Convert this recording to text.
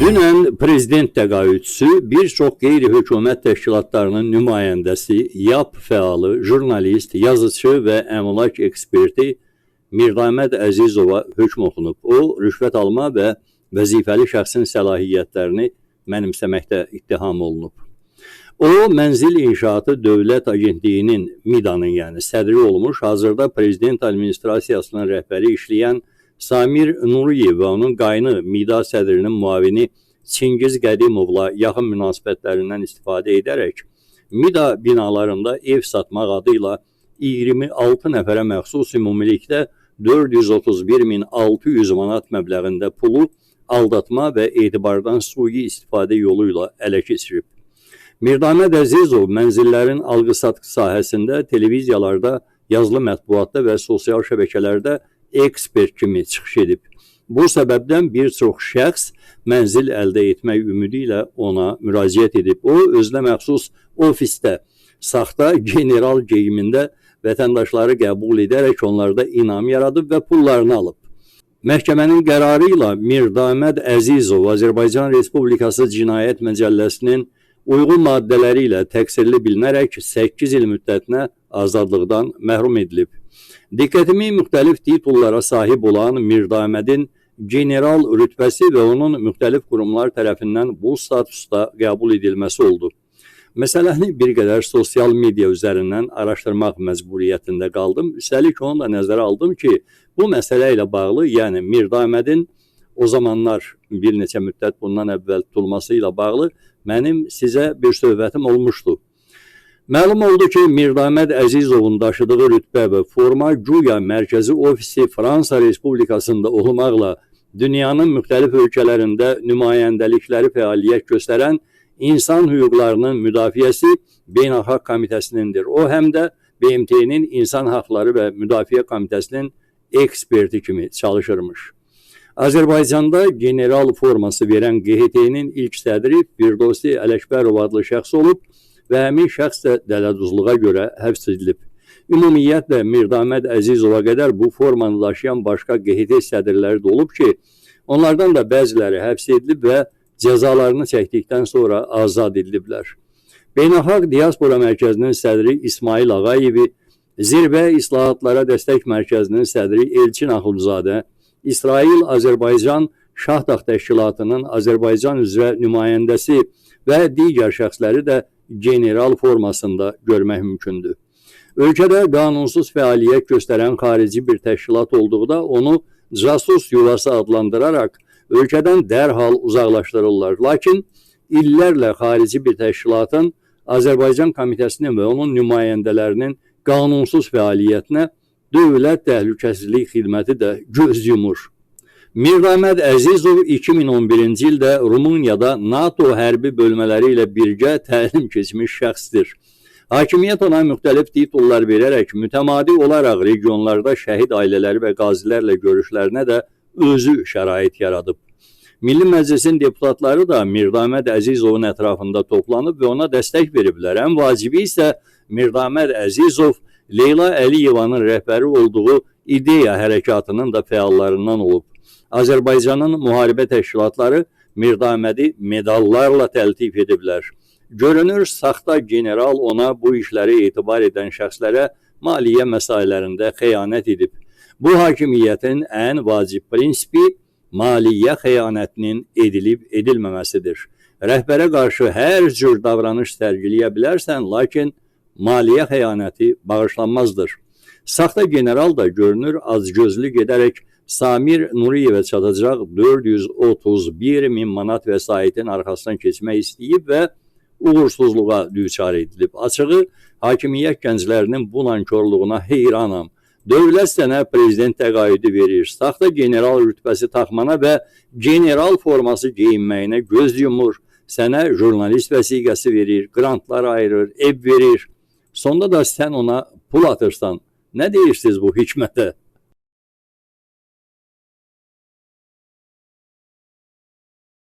Dünən prezident təqaüdçüsü, bir çox qeyri-hökumət təşkilatlarının nümayəndəsi, YAP fəalı, jurnalist, yazıcı və əmlak eksperti Mirdaməd Əzizova hökm oxunub. O, rüşvət alma və vəzifəli şəxsin səlahiyyətlərini mənimsəməkdə ittiham olunub. O, Mənzil İnşaatı Dövlət Agentliyinin, MİDA-nın yəni sədri olmuş, hazırda prezident administrasiyasının rəhbəri işləyən Samir Nuriyev və onun qaynı MİDA sədrinin müavini Çingiz Qədimovla yaxın münasibətlərindən istifadə edərək MİDA binalarında ev satmaq adıyla 26 nəfərə məxsus ümumilikdə 431.600 manat məbləğində pulu aldatma və etibardan sui istifadə yoluyla ələ keçirib. Mirdaməd Əzizov mənzillərin alqı-satqı sahəsində, televiziyalarda, yazılı mətbuatda və sosial şəbəkələrdə ekspert kimi çıxış edib. Bu səbəbdən bir çox şəxs mənzil əldə etmək ümidi ilə ona müraciət edib. O, özünə məxsus ofisdə, saxta general geyimində vətəndaşları qəbul edərək onlarda inam yaradıb və pullarını alıb. Məhkəmənin qərarı ilə Mirdaməd Əzizov Azərbaycan Respublikası Cinayət Məcəlləsinin uyğun maddələri ilə təqsirli bilinərək 8 il müddətinə azadlıqdan məhrum edilib. Diqqətimi müxtəlif titullara sahib olan Mirdamədin general rütbəsi və onun müxtəlif qurumlar tərəfindən bu statusda qəbul edilməsi oldu. Məsələni bir qədər sosial media üzərindən araşdırmaq məcburiyyətində qaldım. Üstəlik onu da nəzərə aldım ki, bu məsələ ilə bağlı, yəni Mirdamədin o zamanlar bir neçə müddət bundan əvvəl tutulması ilə bağlı mənim sizə bir söhbətim olmuşdu. Məlum oldu ki, Mirdaməd Əzizovun daşıdığı rütbə və forma güya mərkəzi ofisi Fransa Respublikasında olmaqla dünyanın müxtəlif ölkələrində nümayəndəlikləri fəaliyyət göstərən İnsan Hüquqlarının Müdafiəsi Beynəlxalq Komitəsinindir. O, həm də BMT-nin İnsan Haqları və Müdafiə Komitəsinin eksperti kimi çalışırmış. Azərbaycanda general forması verən QHT-nin ilk sədri Firdovsi Ələkbərov adlı şəxs olub və həmin şəxs də dələduzluğa görə həbs edilib. Ümumiyyətlə, Mirdaməd Əzizova qədər bu formanı daşıyan başqa QHT sədrləri də olub ki, onlardan da bəziləri həbs edilib və cəzalarını çəkdikdən sonra azad ediliblər. Beynəlxalq Diaspora Mərkəzinin sədri İsmail Ağayevi, Zirvə İslahatlara Dəstək Mərkəzinin sədri Elçin Axundzadə, İsrail-Azərbaycan Şahdağ Təşkilatının Azərbaycan üzrə nümayəndəsi və digər şəxsləri də general formasında görmək mümkündür. Ölkədə qanunsuz fəaliyyət göstərən xarici bir təşkilat olduqda onu casus yuvası adlandıraraq ölkədən dərhal uzaqlaşdırırlar. Lakin illərlə xarici bir təşkilatın Azərbaycan Komitəsinin və onun nümayəndələrinin qanunsuz fəaliyyətinə Dövlət Təhlükəsizlik Xidməti də göz yumur. Mirdaməd Əzizov 2011-ci ildə Rumuniyada NATO hərbi bölmələri ilə birgə təlim keçmiş şəxsdir. Hakimiyyət ona müxtəlif titullar verərək mütəmadi olaraq regionlarda şəhid ailələri və qazilərlə görüşlərinə də özü şərait yaradıb. Milli Məclisin deputatları da Mirdaməd Əzizovun ətrafında toplanıb və ona dəstək veriblər. Ən vacibi isə Mirdaməd Əzizov Leyla Əliyevanın rəhbəri olduğu İdeya hərəkatının da fəallarından olub. Azərbaycanın müharibə təşkilatları Mirdamədi medallarla təltif ediblər. Görünür, saxta general ona bu işləri etibar edən şəxslərə maliyyə məsələlərində xəyanət edib. Bu hakimiyyətin ən vacib prinsipi maliyyə xəyanətinin edilib-edilməməsidir. Rəhbərə qarşı hər cür davranış sərgiləyə bilərsən, lakin maliyyə xəyanəti bağışlanmazdır. Saxta general da görünür azgözlü gedərək Samir Nuriyevə çatacaq 431.000 manat vəsaitin arxasından keçmək istəyib və uğursuzluğa düçar edilib. Açığı, hakimiyyət gənclərinin bu nankorluğuna heyranam. Dövlət sənə prezident təqaüdü verir, saxta general rütbəsi taxmana və general forması geyinməyinə göz yumur, sənə jurnalist vəsiqəsi verir, grantlar ayırır, ev verir. Sonda da sən ona pul atırsan. Nə deyirsiniz bu hikmətə?